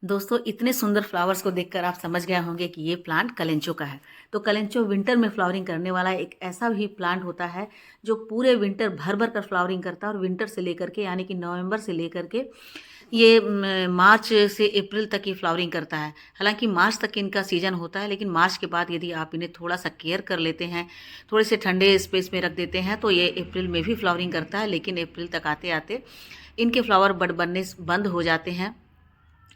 दोस्तों इतने सुंदर फ्लावर्स को देखकर आप समझ गए होंगे कि ये प्लांट कलेंचो का है। तो कलेंचो विंटर में फ्लावरिंग करने वाला एक ऐसा भी प्लांट होता है जो पूरे विंटर भर भर कर फ्लावरिंग करता है और विंटर से लेकर के यानी कि नवंबर से लेकर के ये मार्च से अप्रैल तक ये फ्लावरिंग करता है। हालांकि मार्च तक इनका सीजन होता है, लेकिन मार्च के बाद यदि आप इन्हें थोड़ा सा केयर कर लेते हैं, थोड़े से ठंडे स्पेस में रख देते हैं, तो ये अप्रैल में भी फ्लावरिंग करता है। लेकिन अप्रैल तक आते आते इनके फ्लावर बड बनने बंद हो जाते हैं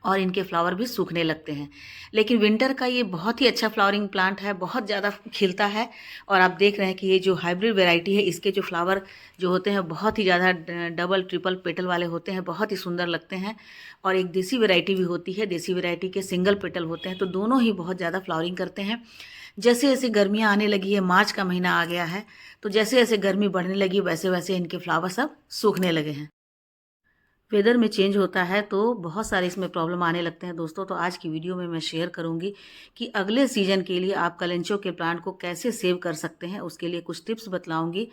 और इनके फ्लावर भी सूखने लगते हैं। लेकिन विंटर का ये बहुत ही अच्छा फ्लावरिंग प्लांट है, बहुत ज़्यादा खिलता है। और आप देख रहे हैं कि ये जो हाइब्रिड वैरायटी है, इसके जो फ्लावर जो होते हैं बहुत ही ज़्यादा डबल ट्रिपल पेटल वाले होते हैं, बहुत ही सुंदर लगते हैं। और एक देसी वैरायटी भी होती है, देसी वैरायटी के सिंगल पेटल होते हैं, तो दोनों ही बहुत ज़्यादा फ्लावरिंग करते हैं। जैसे जैसे गर्मियाँ आने लगी है, मार्च का महीना आ गया है, तो जैसे जैसे गर्मी बढ़ने लगी वैसे वैसे इनके फ्लावर सब सूखने लगे हैं। वेदर में चेंज होता है तो बहुत सारे इसमें प्रॉब्लम आने लगते हैं दोस्तों। तो आज की वीडियो में मैं शेयर करूंगी कि अगले सीजन के लिए आप कलेंचो के प्लांट को कैसे सेव कर सकते हैं, उसके लिए कुछ टिप्स बतलाऊंगी।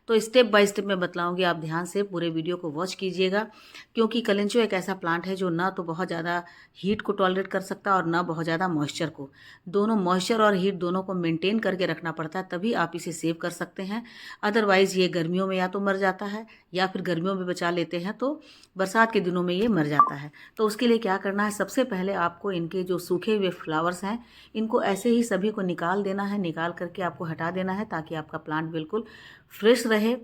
तो स्टेप बाय स्टेप मैं बतलाऊंगी, आप ध्यान से पूरे वीडियो को वॉच कीजिएगा। क्योंकि कलेंचो एक ऐसा प्लांट है जो ना तो बहुत ज़्यादा हीट को टॉलरेट कर सकता और ना बहुत ज़्यादा मॉइस्चर को। दोनों मॉइस्चर और हीट दोनों को मेनटेन करके रखना पड़ता है, तभी आप इसे सेव कर सकते हैं। अदरवाइज़ ये गर्मियों में या तो मर जाता है, या फिर गर्मियों में बचा लेते हैं तो बरसात के दिनों में ये मर जाता है। तो उसके लिए क्या करना है, सबसे पहले आपको इनके जो सूखे हुए फ्लावर्स हैं, इनको ऐसे ही सभी को निकाल देना है। निकाल करके आपको हटा देना है ताकि आपका प्लांट बिल्कुल फ्रेश रहे।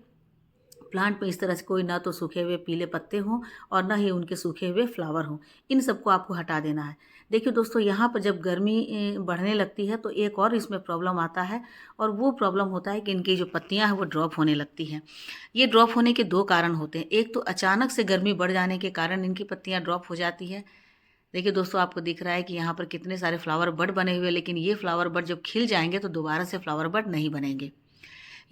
प्लांट में इस तरह से कोई ना तो सूखे हुए पीले पत्ते हों और ना ही उनके सूखे हुए फ्लावर हों, इन सबको आपको हटा देना है। देखिए दोस्तों, यहाँ पर जब गर्मी बढ़ने लगती है तो एक और इसमें प्रॉब्लम आता है, और वो प्रॉब्लम होता है कि इनकी जो पत्तियाँ हैं वो ड्रॉप होने लगती हैं। ये ड्रॉप होने के दो कारण होते हैं। एक तो अचानक से गर्मी बढ़ जाने के कारण इनकी पत्तियाँ ड्रॉप हो जाती है। देखिए दोस्तों, आपको दिख रहा है कि यहाँ पर कितने सारे फ्लावर बड बने हुए हैं, लेकिन ये फ्लावर बड जब खिल जाएंगे तो दोबारा से फ्लावर बड नहीं बनेंगे।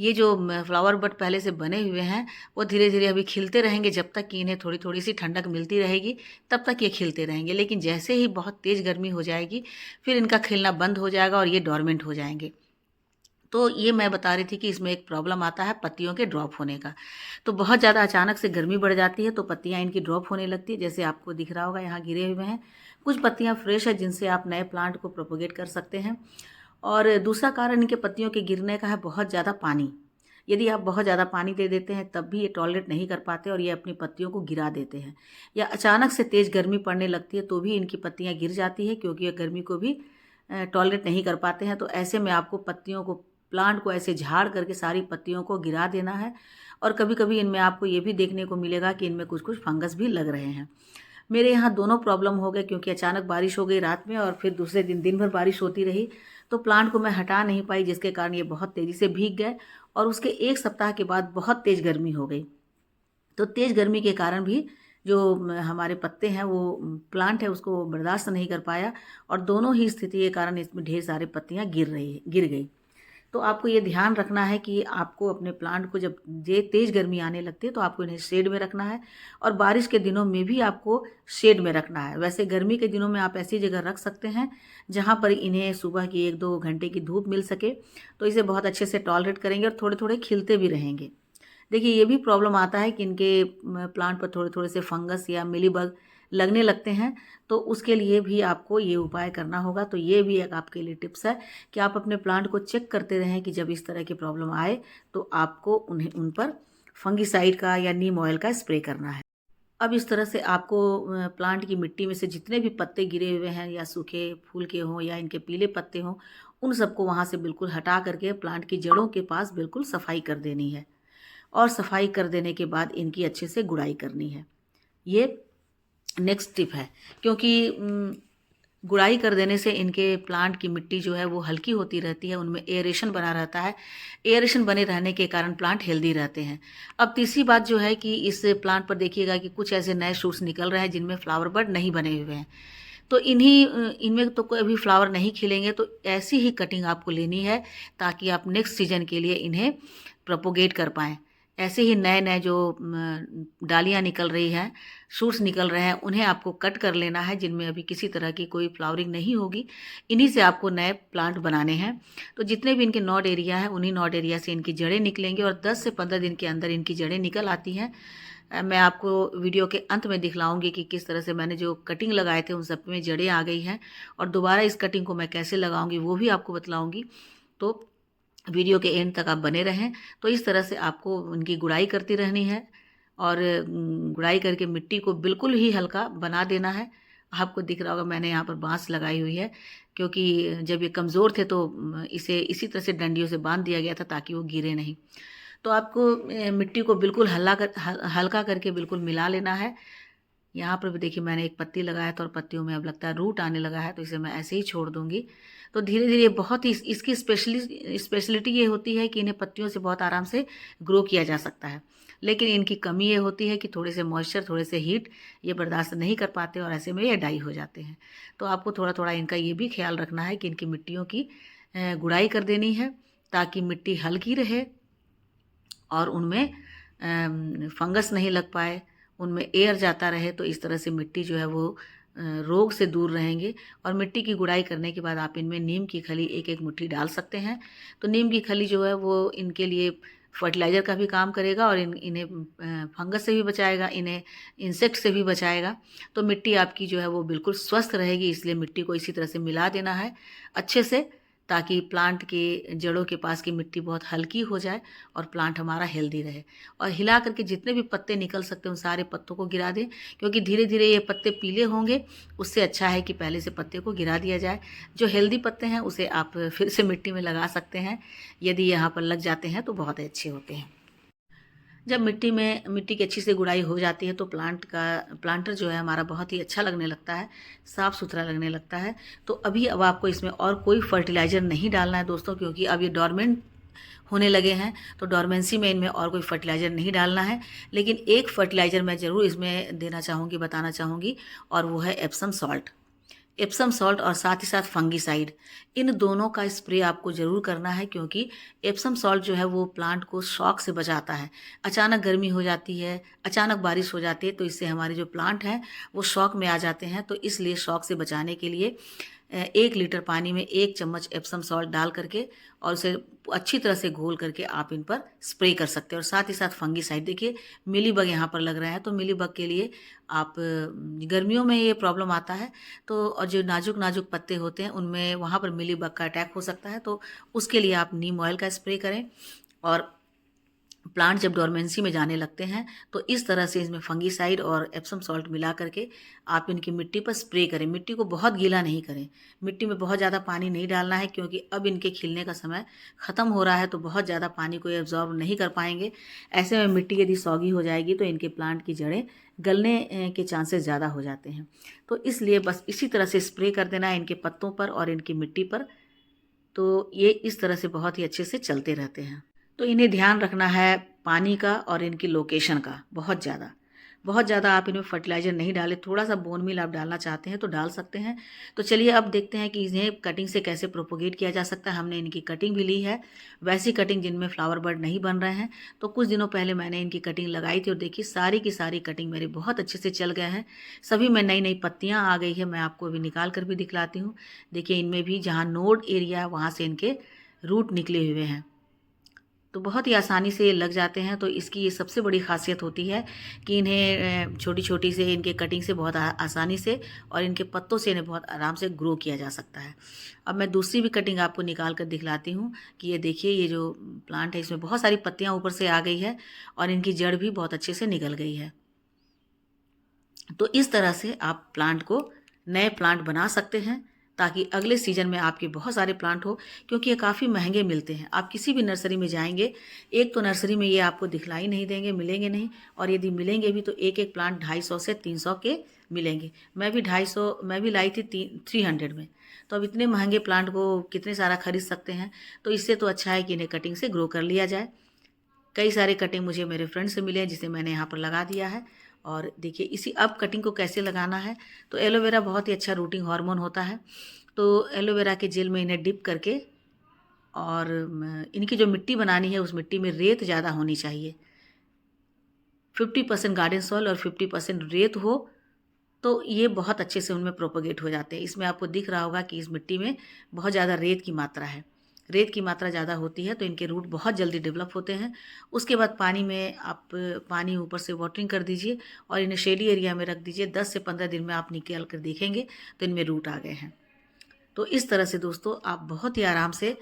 ये जो फ्लावर बड पहले से बने हुए हैं वो धीरे धीरे अभी खिलते रहेंगे, जब तक कि इन्हें थोड़ी थोड़ी सी ठंडक मिलती रहेगी तब तक ये खिलते रहेंगे। लेकिन जैसे ही बहुत तेज़ गर्मी हो जाएगी फिर इनका खिलना बंद हो जाएगा और ये डोरमेंट हो जाएंगे। तो ये मैं बता रही थी कि इसमें एक प्रॉब्लम आता है पत्तियों के ड्रॉप होने का। तो बहुत ज़्यादा अचानक से गर्मी बढ़ जाती है तो पत्तियाँ इनकी ड्रॉप होने लगती है। जैसे आपको दिख रहा होगा, यहाँ गिरे हुए हैं कुछ पत्तियाँ फ्रेश है जिनसे आप नए प्लांट को प्रोपोगेट कर सकते हैं। और दूसरा कारण इनके पत्तियों के गिरने का है बहुत ज़्यादा पानी। यदि आप बहुत ज़्यादा पानी दे देते हैं तब भी ये टॉलरेट नहीं कर पाते और ये अपनी पत्तियों को गिरा देते हैं। या अचानक से तेज़ गर्मी पड़ने लगती है तो भी इनकी पत्तियाँ गिर जाती है, क्योंकि ये गर्मी को भी टॉलरेट नहीं कर पाते हैं। तो ऐसे में आपको पत्तियों को, प्लांट को ऐसे झाड़ करके सारी पत्तियों को गिरा देना है। और कभी कभी इनमें आपको ये भी देखने को मिलेगा कि इनमें कुछ कुछ फंगस भी लग रहे हैं। मेरे यहाँ दोनों प्रॉब्लम हो गए, क्योंकि अचानक बारिश हो गई रात में और फिर दूसरे दिन दिन भर बारिश होती रही, तो प्लांट को मैं हटा नहीं पाई, जिसके कारण ये बहुत तेज़ी से भीग गए। और उसके एक सप्ताह के बाद बहुत तेज़ गर्मी हो गई। तो तेज़ गर्मी के कारण भी जो हमारे पत्ते हैं वो प्लांट है उसको बर्दाश्त नहीं कर पाया, और दोनों ही स्थिति के कारण इसमें ढेर सारी पत्तियाँ गिर गई। तो आपको ये ध्यान रखना है कि आपको अपने प्लांट को जब ये तेज़ गर्मी आने लगती है तो आपको इन्हें शेड में रखना है, और बारिश के दिनों में भी आपको शेड में रखना है। वैसे गर्मी के दिनों में आप ऐसी जगह रख सकते हैं जहाँ पर इन्हें सुबह की 1-2 घंटे की धूप मिल सके, तो इसे बहुत अच्छे से टॉलरेट करेंगे और थोड़े थोड़े खिलते भी रहेंगे। देखिए, ये भी प्रॉब्लम आता है कि इनके प्लांट पर थोड़े थोड़े से फंगस या मिलीबग लगने लगते हैं, तो उसके लिए भी आपको ये उपाय करना होगा। तो ये भी एक आपके लिए टिप्स है कि आप अपने प्लांट को चेक करते रहें कि जब इस तरह की प्रॉब्लम आए तो आपको उन पर फंगिसाइड का या नीम ऑयल का स्प्रे करना है। अब इस तरह से आपको प्लांट की मिट्टी में से जितने भी पत्ते गिरे हुए हैं, या सूखे फूल के हों या इनके पीले पत्ते हों, उन सबको वहाँ से बिल्कुल हटा करके प्लांट की जड़ों के पास बिल्कुल सफाई कर देनी है। और सफाई कर देने के बाद इनकी अच्छे से गुड़ाई करनी है। ये नेक्स्ट टिप है, क्योंकि गुड़ाई कर देने से इनके प्लांट की मिट्टी जो है वो हल्की होती रहती है, उनमें एयरेशन बना रहता है। एयरेशन बने रहने के कारण प्लांट हेल्दी रहते हैं। अब तीसरी बात जो है कि इस प्लांट पर देखिएगा कि कुछ ऐसे नए शूट्स निकल रहे हैं जिनमें फ्लावर बड नहीं बने हुए हैं। तो इनमें तो कोई अभी फ्लावर नहीं खिलेंगे, तो ऐसी ही कटिंग आपको लेनी है ताकि आप नेक्स्ट सीजन के लिए इन्हें प्रोपोगेट कर पाएँ। ऐसे ही नए नए जो डालियाँ निकल रही हैं, शूट्स निकल रहे हैं, उन्हें आपको कट कर लेना है, जिनमें अभी किसी तरह की कोई फ्लावरिंग नहीं होगी। इन्हीं से आपको नए प्लांट बनाने हैं। तो जितने भी इनके नॉड एरिया हैं, उन्हीं नॉड एरिया से इनकी जड़ें निकलेंगी, और 10 से 15 दिन के अंदर इनकी जड़ें निकल आती हैं। मैं आपको वीडियो के अंत में दिखलाऊंगी कि किस तरह से मैंने जो कटिंग लगाए थे उन सब में जड़ें आ गई हैं, और दोबारा इस कटिंग को मैं कैसे लगाऊंगी वो भी आपको बतलाऊंगी। तो वीडियो के एंड तक आप बने रहें। तो इस तरह से आपको उनकी गुड़ाई करती रहनी है, और गुड़ाई करके मिट्टी को बिल्कुल ही हल्का बना देना है। आपको दिख रहा होगा मैंने यहाँ पर बांस लगाई हुई है, क्योंकि जब ये कमज़ोर थे तो इसे इसी तरह से डंडियों से बांध दिया गया था ताकि वो गिरे नहीं। तो आपको मिट्टी को बिल्कुल हल्का करके बिल्कुल मिला लेना है। यहाँ पर भी देखिए मैंने एक पत्ती लगाया था और पत्तियों में अब लगता है रूट आने लगा है, तो इसे मैं ऐसे ही छोड़ दूंगी। तो धीरे धीरे बहुत ही इसकी स्पेशलिटी ये होती है कि इन्हें पत्तियों से बहुत आराम से ग्रो किया जा सकता है, लेकिन इनकी कमी ये होती है कि थोड़े से मॉइस्चर, थोड़े से हीट ये बर्दाश्त नहीं कर पाते और ऐसे में ये डाई हो जाते हैं। तो आपको थोड़ा थोड़ा इनका ये भी ख्याल रखना है कि इनकी मिट्टियों की गुड़ाई कर देनी है, ताकि मिट्टी हल्की रहे और उनमें फंगस नहीं लग पाए, उनमें एयर जाता रहे। तो इस तरह से मिट्टी जो है वो रोग से दूर रहेंगे। और मिट्टी की गुड़ाई करने के बाद आप इनमें नीम की खली एक एक मुट्ठी डाल सकते हैं। तो नीम की खली जो है वो इनके लिए फर्टिलाइज़र का भी काम करेगा, और इन्हें फंगस से भी बचाएगा, इन्हें इंसेक्ट से भी बचाएगा। तो मिट्टी आपकी जो है वो बिल्कुल स्वस्थ रहेगी। इसलिए मिट्टी को इसी तरह से मिला देना है अच्छे से, ताकि प्लांट के जड़ों के पास की मिट्टी बहुत हल्की हो जाए और प्लांट हमारा हेल्दी रहे। और हिला करके जितने भी पत्ते निकल सकते हैं उन सारे पत्तों को गिरा दें, क्योंकि धीरे धीरे ये पत्ते पीले होंगे। उससे अच्छा है कि पहले से पत्ते को गिरा दिया जाए। जो हेल्दी पत्ते हैं उसे आप फिर से मिट्टी में लगा सकते हैं, यदि यहाँ पर लग जाते हैं तो बहुत अच्छे होते हैं। जब मिट्टी की अच्छी से गुड़ाई हो जाती है तो प्लांटर जो है हमारा बहुत ही अच्छा लगने लगता है, साफ़ सुथरा लगने लगता है। तो अब आपको इसमें और कोई फर्टिलाइज़र नहीं डालना है दोस्तों, क्योंकि अब ये डॉर्मेंट होने लगे हैं। तो डॉर्मेंसी में इनमें और कोई फर्टिलाइज़र नहीं डालना है। लेकिन एक फर्टिलाइज़र मैं ज़रूर इसमें देना चाहूँगी, बताना चाहूँगी, और वो है एप्सम सॉल्ट। एप्सम सॉल्ट और साथ ही साथ फंगीसाइड, इन दोनों का स्प्रे आपको ज़रूर करना है, क्योंकि एप्सम सॉल्ट जो है वो प्लांट को शॉक से बचाता है। अचानक गर्मी हो जाती है, अचानक बारिश हो जाती है, तो इससे हमारे जो प्लांट हैं वो शॉक में आ जाते हैं। तो इसलिए शॉक से बचाने के लिए 1 लीटर पानी में 1 चम्मच एप्सम सॉल्ट डाल करके और उसे अच्छी तरह से घोल करके आप इन पर स्प्रे कर सकते हैं। और साथ ही साथ फंगीसाइड, देखिए मिलीबग यहाँ पर लग रहा है, तो मिलीबग के लिए आप गर्मियों में ये प्रॉब्लम आता है, तो और जो नाजुक नाजुक पत्ते होते हैं उनमें वहाँ पर मिलीबग का अटैक हो सकता है। तो उसके लिए आप नीम ऑयल का स्प्रे करें। और प्लांट जब डोरमेंसी में जाने लगते हैं तो इस तरह से इसमें फंगीसाइड और एप्सम सॉल्ट मिला करके आप इनकी मिट्टी पर स्प्रे करें। मिट्टी को बहुत गीला नहीं करें, मिट्टी में बहुत ज़्यादा पानी नहीं डालना है, क्योंकि अब इनके खिलने का समय ख़त्म हो रहा है, तो बहुत ज़्यादा पानी को एब्जॉर्ब नहीं कर पाएंगे। ऐसे में मिट्टी यदि सौगी हो जाएगी तो इनके प्लांट की जड़ें गलने के चांसेस ज़्यादा हो जाते हैं। तो इसलिए बस इसी तरह से स्प्रे कर देना है इनके पत्तों पर और इनकी मिट्टी पर। तो ये इस तरह से बहुत ही अच्छे से चलते रहते हैं। तो इन्हें ध्यान रखना है पानी का और इनकी लोकेशन का बहुत ज़्यादा आप इनमें फर्टिलाइज़र नहीं डालें। थोड़ा सा बोन मील आप डालना चाहते हैं तो डाल सकते हैं। तो चलिए अब देखते हैं कि इन्हें कटिंग से कैसे प्रोपोगेट किया जा सकता है। हमने इनकी कटिंग भी ली है, वैसी कटिंग जिनमें फ्लावर बर्ड नहीं बन रहे हैं। तो कुछ दिनों पहले मैंने इनकी कटिंग लगाई थी और देखिए सारी की सारी कटिंग मेरी बहुत अच्छे से चल गए हैं। सभी में नई नई पत्तियाँ आ गई है। मैं आपको अभी निकाल कर भी दिखलाती हूँ। देखिए इनमें भी जहाँ नोड एरिया है वहाँ से इनके रूट निकले हुए हैं, तो बहुत ही आसानी से ये लग जाते हैं। तो इसकी ये सबसे बड़ी खासियत होती है कि इन्हें छोटी छोटी से इनके कटिंग से बहुत आसानी से और इनके पत्तों से इन्हें बहुत आराम से ग्रो किया जा सकता है। अब मैं दूसरी भी कटिंग आपको निकाल कर दिखलाती हूँ कि ये देखिए ये जो प्लांट है इसमें बहुत सारी पत्तियाँ ऊपर से आ गई है और इनकी जड़ भी बहुत अच्छे से निकल गई है। तो इस तरह से आप प्लांट को नए प्लांट बना सकते हैं, ताकि अगले सीजन में आपके बहुत सारे प्लांट हो, क्योंकि ये काफ़ी महंगे मिलते हैं। आप किसी भी नर्सरी में जाएंगे, एक तो नर्सरी में ये आपको दिखलाई नहीं देंगे, मिलेंगे नहीं, और यदि मिलेंगे भी तो एक एक प्लांट 250 से 300 के मिलेंगे। मैं भी 250 मैं भी लाई थी 300 में। तो अब इतने महंगे प्लांट को कितने सारा खरीद सकते हैं। तो इससे तो अच्छा है कि इन्हें कटिंग से ग्रो कर लिया जाए। कई सारे कटिंग मुझे मेरे फ्रेंड से मिले हैं जिसे मैंने यहाँ पर लगा दिया है। और देखिए इसी अब कटिंग को कैसे लगाना है। तो एलोवेरा बहुत ही अच्छा रूटिंग हार्मोन होता है। तो एलोवेरा के जेल में इन्हें डिप करके और इनकी जो मिट्टी बनानी है उस मिट्टी में रेत ज़्यादा होनी चाहिए। 50% गार्डन सॉइल और 50% रेत हो तो ये बहुत अच्छे से उनमें प्रोपोगेट हो जाते हैं। इसमें आपको दिख रहा होगा कि इस मिट्टी में बहुत ज़्यादा रेत की मात्रा है। रेत की मात्रा ज़्यादा होती है तो इनके रूट बहुत जल्दी डेवलप होते हैं। उसके बाद पानी में आप पानी ऊपर से वाटरिंग कर दीजिए और इन्हें शेडी एरिया में रख दीजिए। 10 से 15 दिन में आप निकाल कर देखेंगे तो इनमें रूट आ गए हैं। तो इस तरह से दोस्तों आप बहुत ही आराम से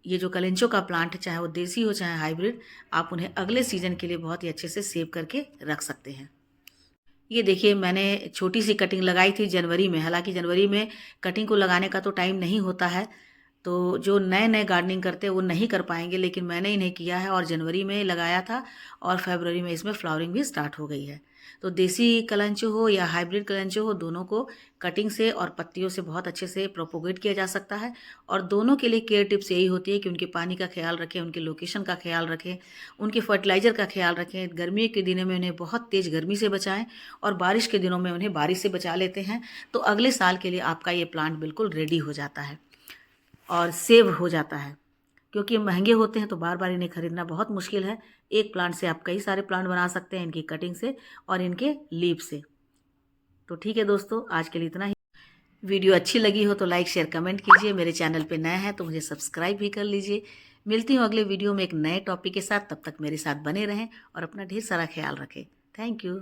ये जो कलेंचो का प्लांट है, चाहे वो देसी हो चाहे हाइब्रिड, आप उन्हें अगले सीजन के लिए बहुत ही अच्छे से सेव करके रख सकते हैं। ये देखिए मैंने छोटी सी कटिंग लगाई थी जनवरी में। हालांकि जनवरी में कटिंग को लगाने का तो टाइम नहीं होता है, तो जो नए नए गार्डनिंग करते हैं वो नहीं कर पाएंगे, लेकिन मैंने इन्हें किया है और जनवरी में लगाया था और फरवरी में इसमें फ्लावरिंग भी स्टार्ट हो गई है। तो देसी कलेंचो हो या हाइब्रिड कलेंचो हो, दोनों को कटिंग से और पत्तियों से बहुत अच्छे से प्रोपोगेट किया जा सकता है। और दोनों के लिए केयर टिप्स यही होती है कि उनके पानी का ख्याल रखें, उनके लोकेशन का ख्याल रखें, उनके फर्टिलाइज़र का ख्याल रखें। गर्मियों के दिनों में उन्हें बहुत तेज़ गर्मी से बचाएं और बारिश के दिनों में उन्हें बारिश से बचा लेते हैं, तो अगले साल के लिए आपका ये प्लांट बिल्कुल रेडी हो जाता है और सेव हो जाता है। क्योंकि ये महंगे होते हैं तो बार बार इन्हें खरीदना बहुत मुश्किल है। एक प्लांट से आप कई सारे प्लांट बना सकते हैं, इनकी कटिंग से और इनके लीफ से। तो ठीक है दोस्तों, आज के लिए इतना ही। वीडियो अच्छी लगी हो तो लाइक शेयर कमेंट कीजिए। मेरे चैनल पे नए हैं तो मुझे सब्सक्राइब भी कर लीजिए। मिलती हूँ अगले वीडियो में एक नए टॉपिक के साथ। तब तक मेरे साथ बने रहें और अपना ढेर सारा ख्याल रखें। Thank you.